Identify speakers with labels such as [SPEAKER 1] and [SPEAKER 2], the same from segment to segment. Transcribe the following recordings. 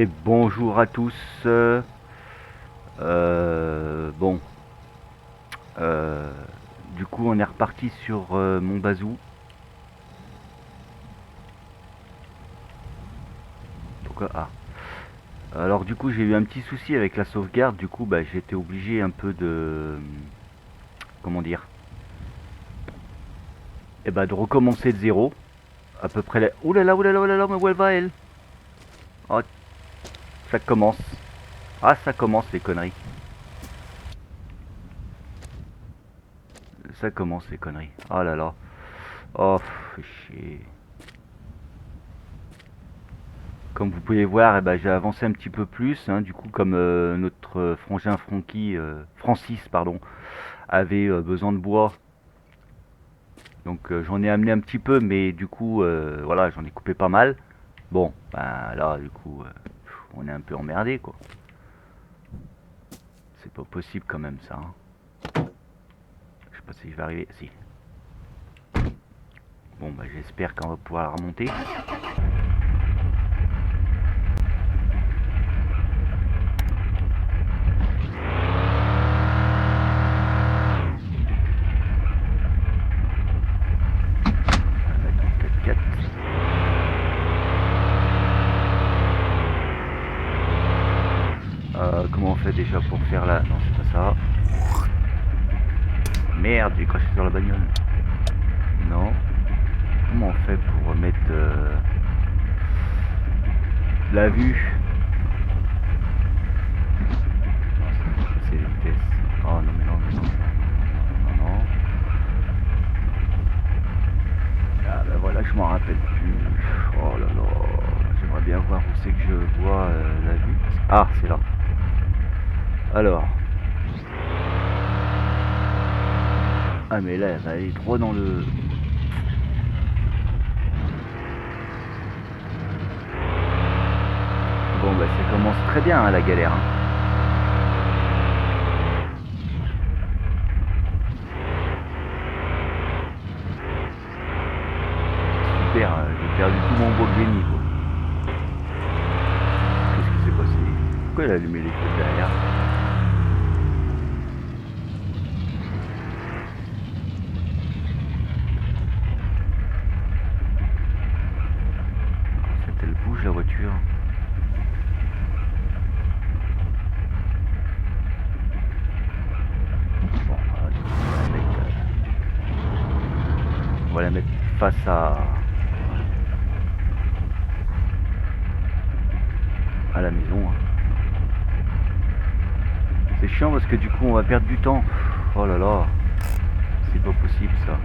[SPEAKER 1] Et bonjour à tous. Bon, euh, du coup on est reparti sur mon bazou. Pourquoi? Ah. Alors du coup j'ai eu un petit souci avec la sauvegarde. Du coup bah, j'ai été obligé un peu de, comment dire, et bah de recommencer de zéro. À peu près la... Ouh là là, ouh là là, ouh là là, mais où elle va elle? Oh, ça commence. Ah, ça commence les conneries. Ça commence les conneries. Oh là là. Oh, fait chier. Comme vous pouvez voir, eh ben, j'ai avancé un petit peu plus, hein, du coup, comme notre frangin Francis, pardon, avait besoin de bois. Donc j'en ai amené un petit peu, mais du coup, voilà, j'en ai coupé pas mal. Bon, ben là, du coup, on est un peu emmerdé, quoi. C'est pas possible quand même, ça. Hein. Je sais pas si je vais arriver. Si. Bon, bah j'espère qu'on va pouvoir la remonter. On va mettre en 4x4. Comment on fait déjà pour faire la... Non, c'est pas ça. Merde, j'ai craché sur la bagnole. Non. Comment on fait pour remettre la vue? Non, c'est les vitesses. Oh non, mais non, mais non, non, non, non. Ah bah voilà, je m'en rappelle plus. Oh là là, j'aimerais bien voir où c'est que je vois la vue. Ah, c'est là. Alors. Ah mais là, elle va aller trop dans le... Bon bah ça commence très bien hein, la galère. Hein. Super, j'ai perdu tout mon beau génie quoi. Qu'est-ce qui s'est passé? Pourquoi elle a allumé les feux derrière? En fait elle bouge la voiture. Bon, on va la mettre face à la maison. Hein. C'est chiant parce que du coup on va perdre du temps. Oh là là, c'est pas possible ça.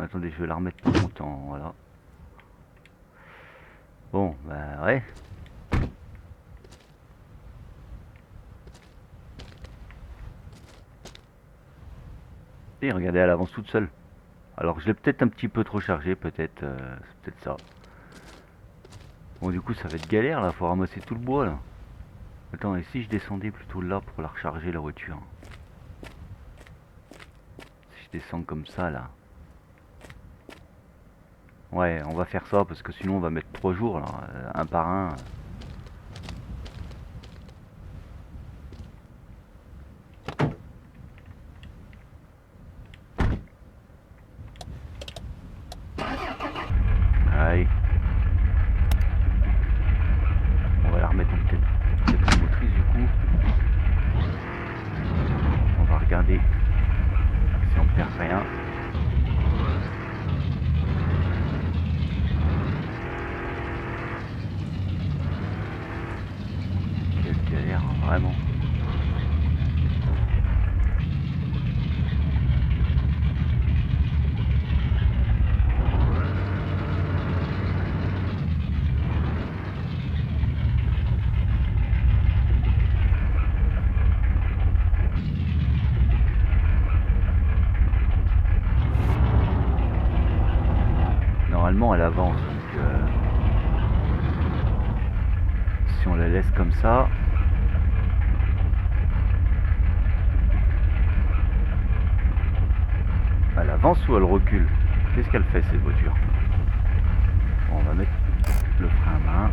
[SPEAKER 1] Attendez, je vais la remettre tout longtemps, voilà. Bon, bah ouais. Et regardez, elle avance toute seule. Alors je l'ai peut-être un petit peu trop chargé, peut-être. C'est peut-être ça. Bon, du coup ça va être galère là, faut ramasser tout le bois là. Attends, et si je descendais plutôt là pour la recharger la voiture? Si je descends comme ça là. Ouais, on va faire ça parce que sinon on va mettre 3 jours là, un par un. Allez. On va la remettre en peut-être motrice du coup. On va regarder si on perd rien. Quelle galère, hein, vraiment. Normalement elle avance, donc si on la laisse comme ça, elle avance ou elle recule? Qu'est-ce qu'elle fait cette voiture? Bon, on va mettre le frein à main.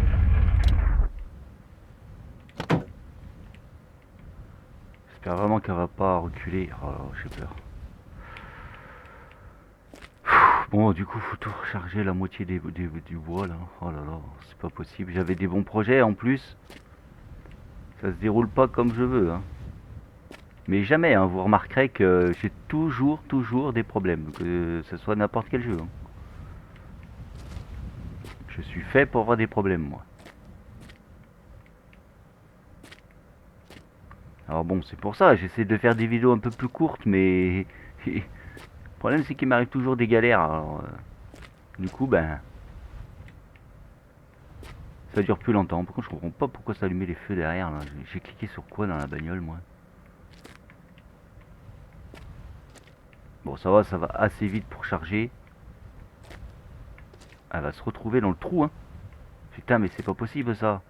[SPEAKER 1] J'espère vraiment qu'elle va pas reculer. Oh là, j'ai peur. Bon, du coup, faut tout recharger la moitié du bois là. Oh là là, c'est pas possible. J'avais des bons projets en plus. Ça se déroule pas comme je veux, hein. Mais jamais, hein. Vous remarquerez que j'ai toujours des problèmes. Que ce soit n'importe quel jeu, hein. Je suis fait pour avoir des problèmes, moi. Alors bon, c'est pour ça, j'essaie de faire des vidéos un peu plus courtes, mais le problème c'est qu'il m'arrive toujours des galères. Alors, du coup, ben, ça dure plus longtemps. Par contre, je comprends pas pourquoi ça allumait les feux derrière. Là. J'ai cliqué sur quoi dans la bagnole, moi? Bon, ça va assez vite pour charger. Elle va se retrouver dans le trou, hein. Putain, mais c'est pas possible ça.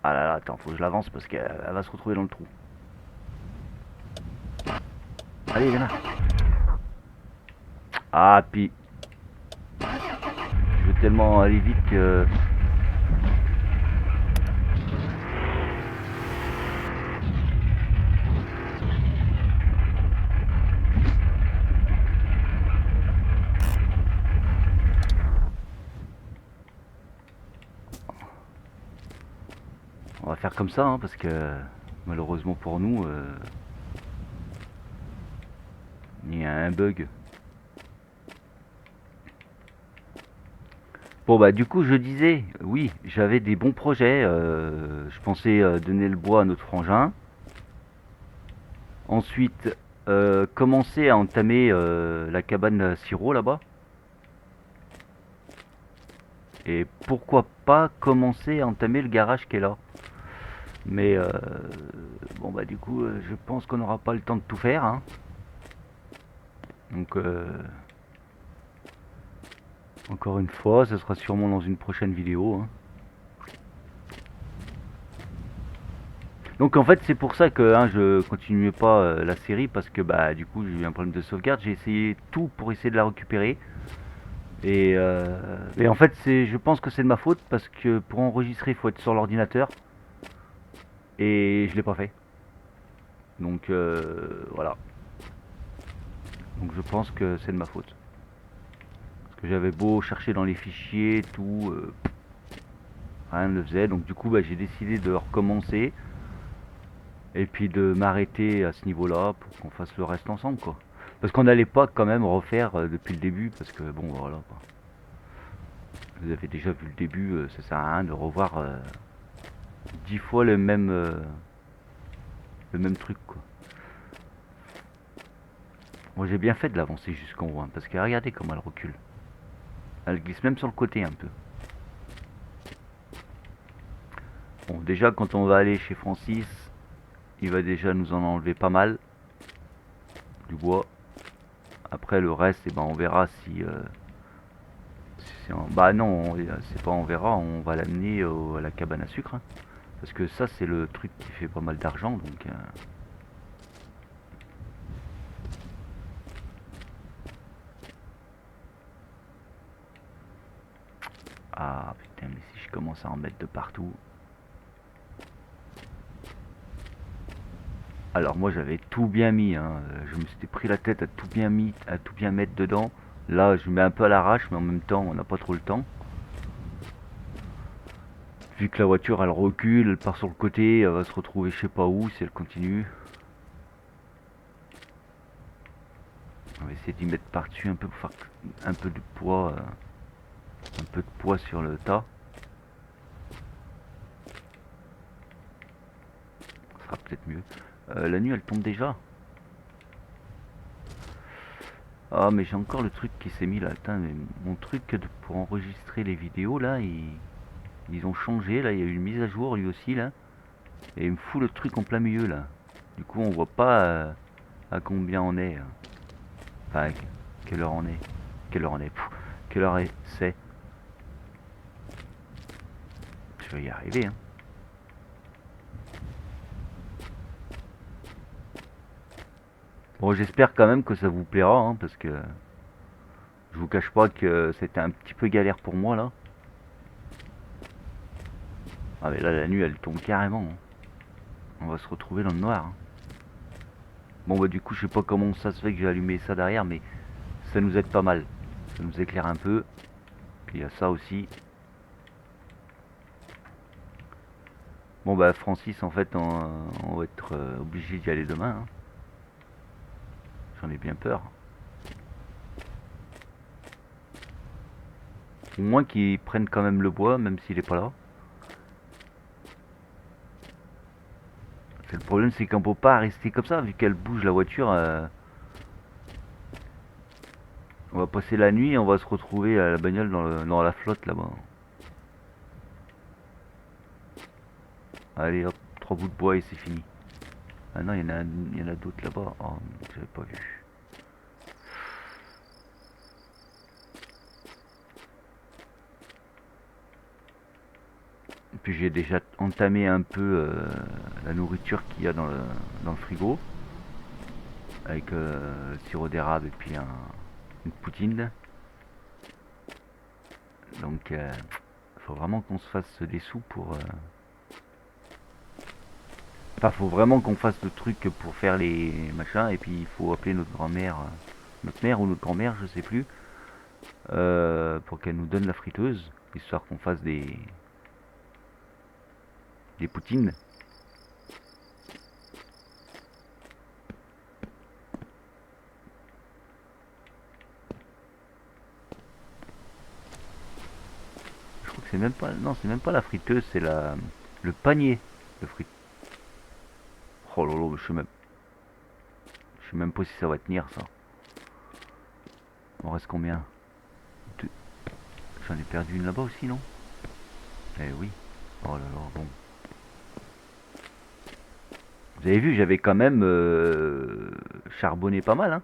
[SPEAKER 1] Ah là là, attends, faut que je l'avance parce qu'elle va se retrouver dans le trou. Allez, Léna. Ah, puis je veux tellement aller vite que... On va faire comme ça, hein, parce que malheureusement pour nous, il y a un bug. Bon bah du coup je disais, oui, j'avais des bons projets. Je pensais donner le bois à notre frangin. Ensuite, commencer à entamer la cabane à sirop là-bas. Et pourquoi pas commencer à entamer le garage qui est là. Mais bon bah du coup je pense qu'on n'aura pas le temps de tout faire, hein. Donc encore une fois, ce sera sûrement dans une prochaine vidéo, hein. Donc en fait c'est pour ça que hein, je continuais pas la série parce que bah du coup j'ai eu un problème de sauvegarde. J'ai essayé tout pour essayer de la récupérer et en fait je pense que c'est de ma faute parce que pour enregistrer il faut être sur l'ordinateur et je l'ai pas fait. Donc voilà. Donc je pense que c'est de ma faute parce que j'avais beau chercher dans les fichiers tout, rien ne le faisait. Donc du coup bah, j'ai décidé de recommencer. Et puis de m'arrêter à ce niveau-là pour qu'on fasse le reste ensemble, quoi. Parce qu'on n'allait pas quand même refaire depuis le début, parce que bon, voilà, quoi. Vous avez déjà vu le début, ça sert à rien de revoir 10 fois le même truc, quoi. Moi j'ai bien fait de l'avancer jusqu'en haut, hein, parce que regardez comment elle recule. Elle glisse même sur le côté un peu. Bon, déjà quand on va aller chez Francis, il va déjà nous en enlever pas mal du bois. Après le reste, eh ben, on verra si bah non, c'est pas on verra, on va l'amener à la cabane à sucre, hein. Parce que ça c'est le truc qui fait pas mal d'argent donc ah putain, mais si je commence à en mettre de partout. Alors moi j'avais tout bien mis, hein. Je me suis pris la tête à tout bien mis, à tout bien mettre dedans. Là je mets un peu à l'arrache mais en même temps on n'a pas trop le temps. Vu que la voiture elle recule, elle part sur le côté, elle va se retrouver je sais pas où si elle continue. On va essayer d'y mettre par-dessus un peu pour faire un peu de poids, un peu de poids sur le tas. Ça sera peut-être mieux. La nuit elle tombe déjà. Ah mais j'ai encore le truc qui s'est mis là. Putain, mais mon truc pour enregistrer les vidéos là, ils ont changé là. Il y a eu une mise à jour lui aussi là. Et il me fout le truc en plein milieu là. Du coup on voit pas à combien on est. Enfin quelle heure on est. Quelle heure on est. Pff, quelle heure c'est. Je vais y arriver, hein. Bon j'espère quand même que ça vous plaira hein, parce que je Je vous cache pas que c'était un petit peu galère pour moi là. Ah mais là la nuit elle tombe carrément, hein. On va se retrouver dans le noir, hein. Bon bah du coup je sais pas comment ça se fait que j'ai allumé ça derrière, mais ça nous aide pas mal. Ça nous éclaire un peu. Puis il y a ça aussi. Bon bah Francis en fait on va être obligé d'y aller demain, hein. J'en ai bien peur. Au moins qu'ils prennent quand même le bois, même s'il est pas là. Le problème c'est qu'on peut pas rester comme ça, vu qu'elle bouge la voiture. On va passer la nuit et on va se retrouver à la bagnole dans la flotte là-bas. Allez hop, 3 bouts de bois et c'est fini. Ah non, il y en a d'autres là-bas. Oh, j'avais pas vu. Et puis j'ai déjà entamé un peu la nourriture qu'il y a dans le frigo. Avec le sirop d'érable et puis une poutine. Donc faut vraiment qu'on se fasse des sous pour... Enfin, faut vraiment qu'on fasse le truc pour faire les machins. Et puis il faut appeler notre grand-mère, notre mère ou notre grand-mère, je sais plus, pour qu'elle nous donne la friteuse, histoire qu'on fasse des poutines. Je crois que c'est même pas, non, c'est même pas la friteuse, c'est le panier de frites. Oh là là, je sais même pas si ça va tenir ça. On reste combien? Deux. J'en ai perdu une là-bas aussi, non? Eh oui. Oh là là, bon. Vous avez vu, j'avais quand même charbonné pas mal, hein.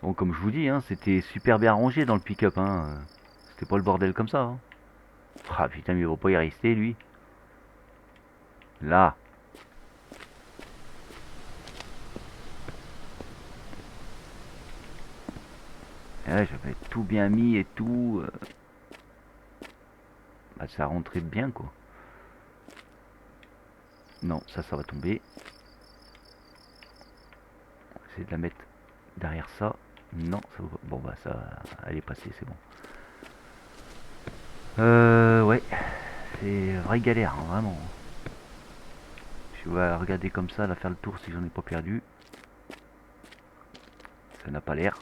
[SPEAKER 1] Bon, comme je vous dis, hein, c'était super bien rangé dans le pick-up, hein. C'était pas le bordel comme ça, hein. Ah putain, mais il va pas y rester, lui. Là. Et là, j'avais tout bien mis et tout. Bah, ça rentrait bien, quoi. Non, ça va tomber. On va essayer de la mettre derrière ça. Non, ça va... Bon, bah, ça... Elle est passée, c'est bon. Ouais. C'est vraie galère, hein, vraiment. Je vais regarder comme ça, là, faire le tour si j'en ai pas perdu. Ça n'a pas l'air.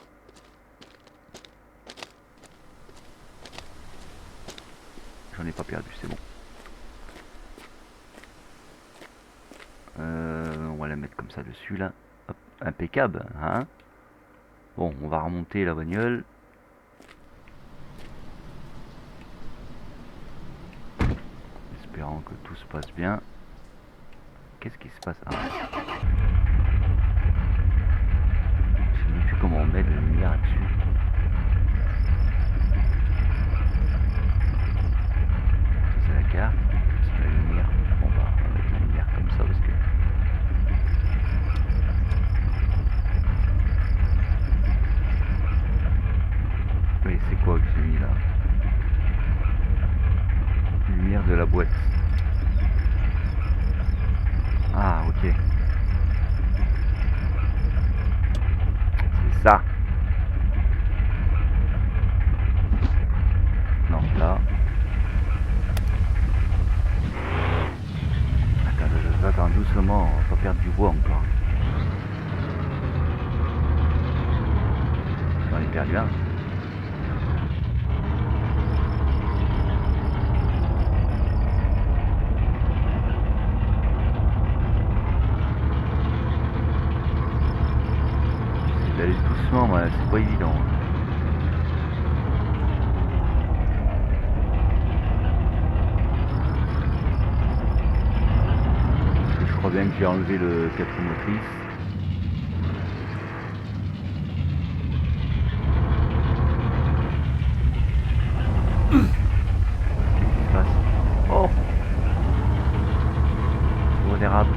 [SPEAKER 1] J'en ai pas perdu, c'est bon. On va la mettre comme ça dessus, là. Hop, impeccable, hein. Bon, on va remonter la bagnole. Espérant que tout se passe bien. Qu'est-ce qui se passe? Ah. Je sais même plus comment on met la lumière là-dessus. Ça c'est la carte. C'est la lumière. Bon bah on va mettre la lumière comme ça parce que... Oui, c'est quoi que j'ai mis là? Lumière de la boîte. Ah ok. C'est ça. Non, là. Attends, doucement, on va pas perdre du bois encore. J'en ai perdu un. C'est d'aller doucement, ouais, c'est pas évident. Je crois bien que j'ai enlevé le 4 motrices. Qu'est-ce qui se passe? Oh! Sirop d'érable.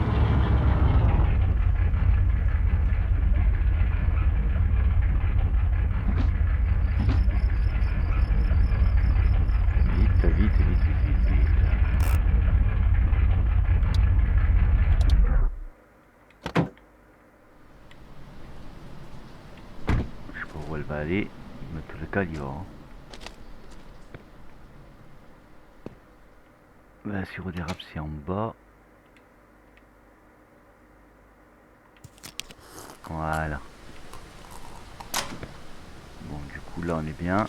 [SPEAKER 1] va aller. Dans tous les cas, il y va. Hein. Le sirop d'érable, c'est en bas. Voilà. Bon, du coup, là, on est bien.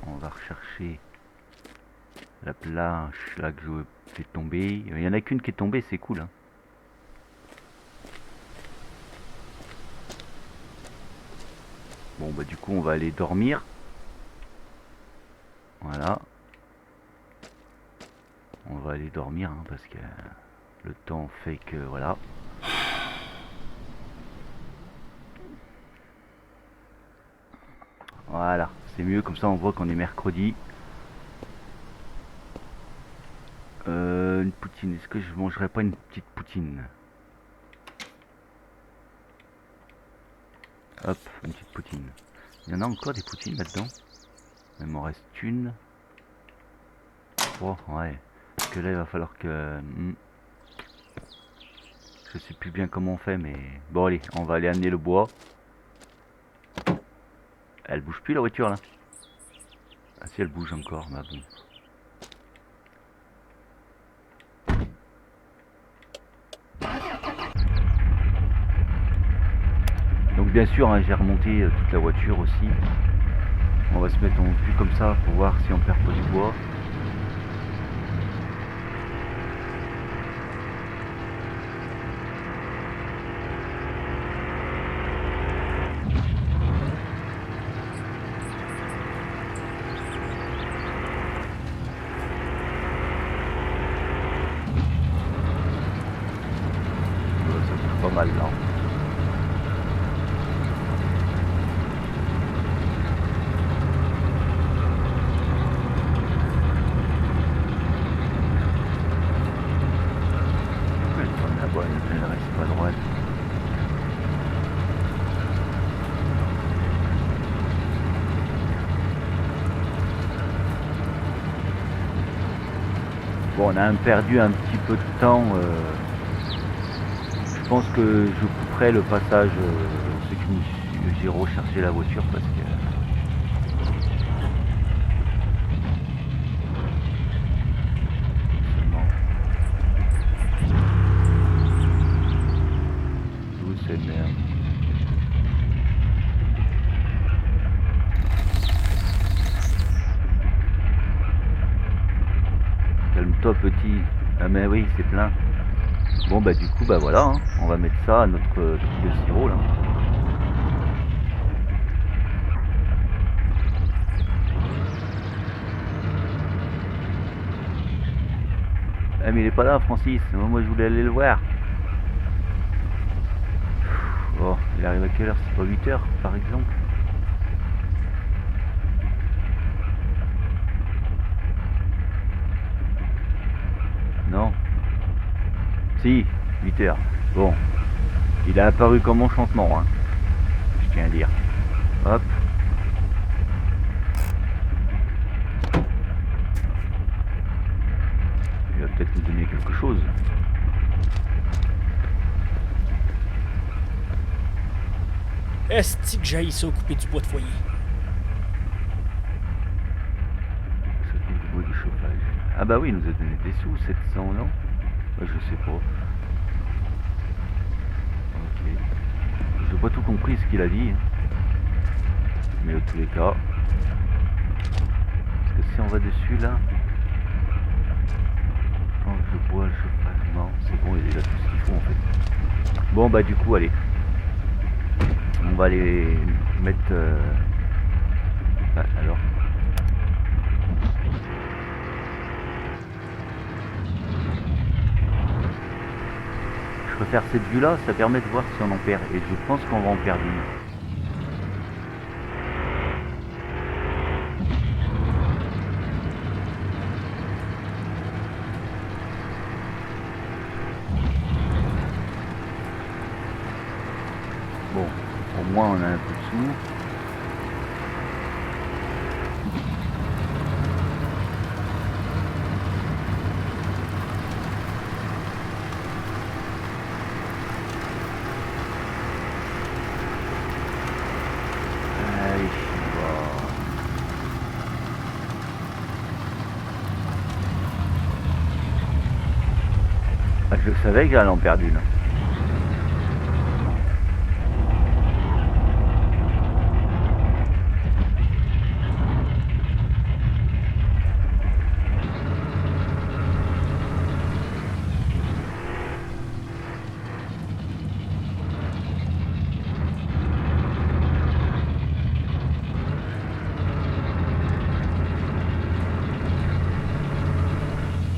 [SPEAKER 1] On va rechercher la planche là que je fais tomber. Il y en a qu'une qui est tombée, c'est cool. Hein. Bon, bah, du coup, on va aller dormir. Voilà. On va aller dormir hein, parce que le temps fait que voilà. Voilà, c'est mieux comme ça on voit qu'on est mercredi. Une poutine, est-ce que je mangerai pas une petite poutine? Hop, une petite poutine. Il y en a encore des poutines là-dedans? Il m'en reste une. Oh ouais. Parce que là il va falloir que... Je sais plus bien comment on fait mais... Bon allez, on va aller amener le bois. Elle bouge plus la voiture là. Ah si elle bouge encore, mais bon. Donc bien sûr hein, j'ai remonté toute la voiture aussi. On va se mettre en vue comme ça pour voir si on perd pas du bois. Ça bouge pas mal là. Elle reste pas droite. Bon, on a perdu un petit peu de temps. Je pense que je couperai le passage. C'est que j'ai rechargé la voiture parce que... D'où c'est merde. Calme-toi petit. Ah mais oui, c'est plein. Bon bah du coup bah voilà, hein. On va mettre ça à notre truc de sirop là. Ah mais il est pas là Francis, moi je voulais aller le voir. Oh, il arrive à quelle heure? C'est pas 8 heures par exemple? Non. Si, 8 heures. Bon. Il a apparu comme enchantement, hein. Je tiens à dire. Hop. Il va peut-être nous donner quelque chose.
[SPEAKER 2] Est-ce que j'aille ça couper du bois de foyer?
[SPEAKER 1] Ça coupe le bois du chauffage. Ah bah oui, il nous a donné des sous, 700, non? Bah, je sais pas. Ok. J'ai pas tout compris ce qu'il a dit. Mais en tous les cas. Parce que si on va dessus là. Change le bois, le chauffage. Non, c'est bon, il y a déjà tout ce qu'il faut en fait. Bon bah du coup, allez. On va aller mettre... Ah, alors. Je préfère cette vue là, ça permet de voir si on en perd. Et je pense qu'on va en perdre une. Bon, au moins on a un peu de sous. Ah, je savais que j'allais en perdre une.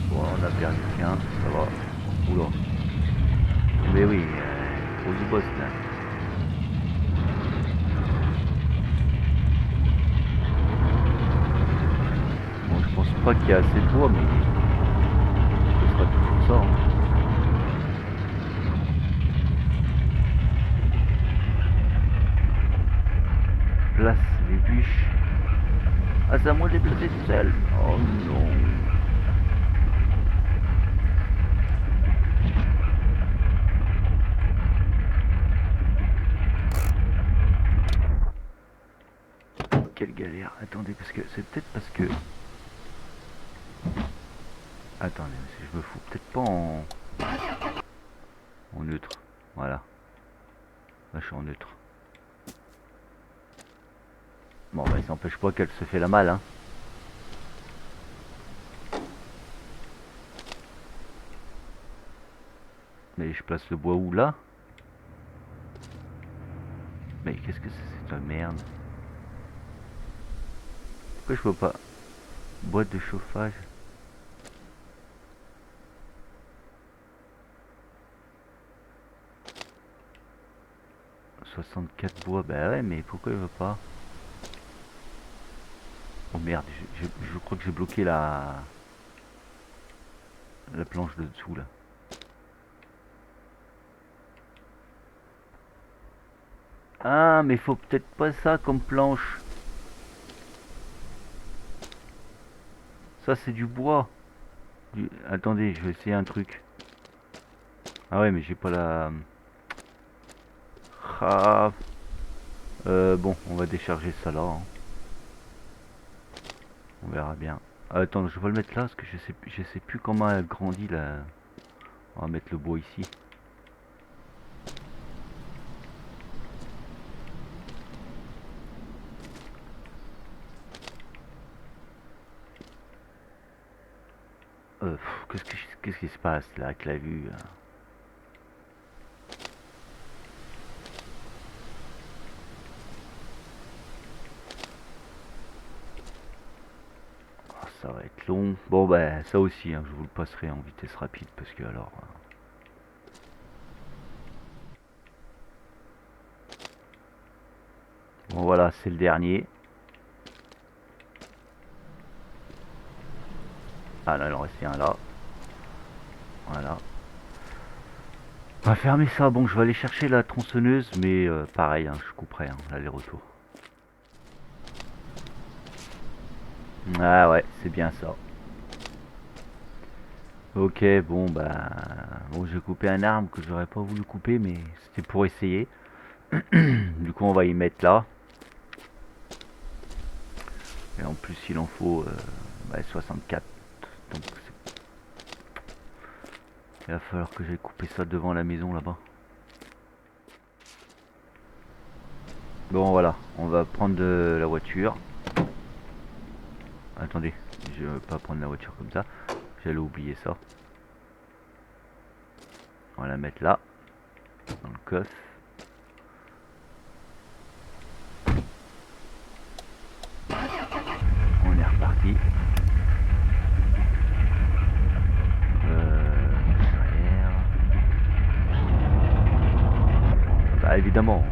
[SPEAKER 1] Bon, on a perdu qu'un, ça va. Oula. Mais oui, gros boss là. Bon, je pense pas qu'il y a assez de bois, mais ce sera toujours ça, hein. Place les bûches. Ah, c'est à moi de les placer tout seul. Oh non. Quelle galère. Attendez, parce que c'est peut-être parce que... Attendez, si je me fous peut-être pas en neutre. Voilà. Là, je suis en neutre. Bon, bah, ça n'empêche pas qu'elle se fait la malle, hein. Mais je place le bois où, là? Mais qu'est-ce que c'est cette merde? Pourquoi je peux pas? Boîte de chauffage. « 64 bois, bah ouais, mais pourquoi il veut pas? Oh merde, je crois que j'ai bloqué la planche de dessous là. Ah, mais faut peut-être pas ça comme planche. Ça c'est du bois. Attendez, je vais essayer un truc. Ah ouais, mais j'ai pas la... Ah. Bon, on va décharger ça là, hein. On verra bien. Attends, je vais le mettre là parce que je sais plus comment elle grandit là. On va mettre le bois ici. Qu'est-ce qui se passe là avec la vue là? Oh, ça va être long. Bon bah ça aussi, hein, je vous le passerai en vitesse rapide parce que alors... Bon voilà, c'est le dernier. Ah là, il en restait un là. Voilà. On va fermer ça. Bon, je vais aller chercher la tronçonneuse, mais pareil, hein, je couperai hein, l'aller-retour. Ah ouais, c'est bien ça. Ok, bon bah... Bon, j'ai coupé un arbre que j'aurais pas voulu couper, mais c'était pour essayer. Du coup, on va y mettre là. Et en plus, il en faut 64. Donc, il va falloir que j'aille couper ça devant la maison là-bas. Bon, voilà. On va prendre de la voiture. Attendez, je vais pas prendre la voiture comme ça. J'allais oublier ça. On va la mettre là. Dans le coffre. On est reparti. Bah évidemment.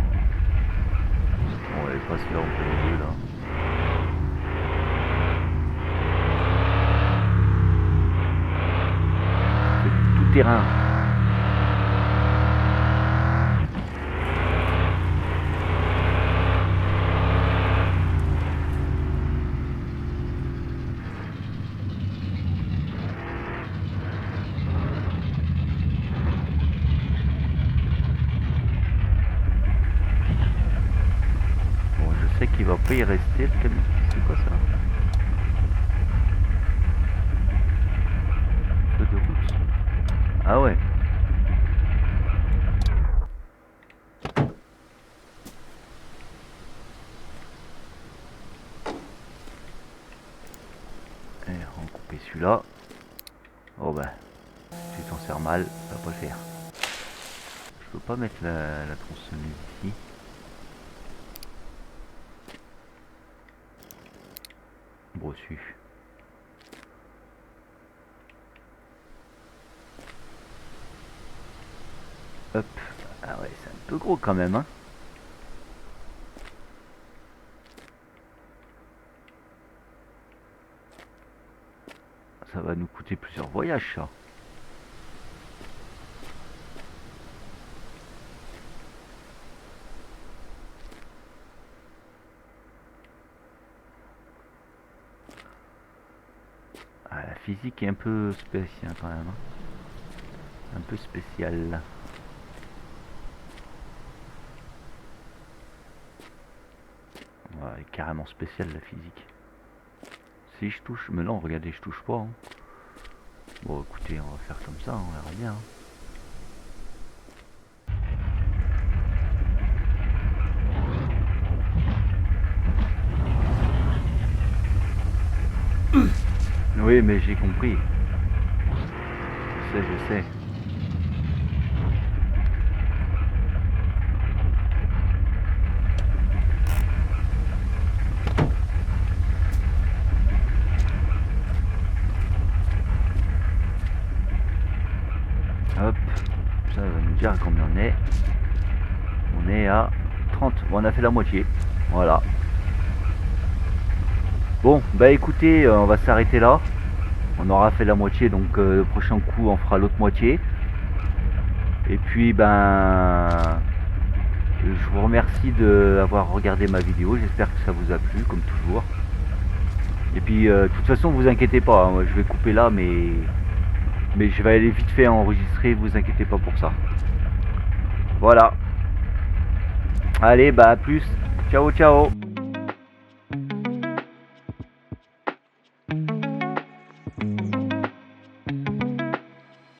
[SPEAKER 1] On va pas se faire entre les deux là. C'est du tout terrain. Je sais qu'il va pas y rester le camion. C'est quoi ça? Feu de route. Ah ouais. normal, ça va pas le faire. Je peux pas mettre la tronçonneuse ici. Brossu. Hop. Ah ouais, c'est un peu gros quand même, hein. Ça va nous coûter plusieurs voyages, ça. Ah, la physique est un peu spéciale quand même, hein. Un peu spéciale. Ouais, carrément spéciale la physique. Si je touche, mais non, regardez, je touche pas, hein. Bon, écoutez, on va faire comme ça, on verra bien, hein. Oui, mais j'ai compris. Je sais. Hop, ça va nous dire combien on est. On est à 30. Bon, on a fait la moitié. Voilà. Bon, bah écoutez, on va s'arrêter là. On aura fait la moitié, donc le prochain coup, on fera l'autre moitié. Et puis, ben, je vous remercie d'avoir regardé ma vidéo. J'espère que ça vous a plu, comme toujours. Et puis, de toute façon, vous inquiétez pas, hein, je vais couper là, mais je vais aller vite fait enregistrer. Vous inquiétez pas pour ça. Voilà. Allez, bah à plus. Ciao, ciao.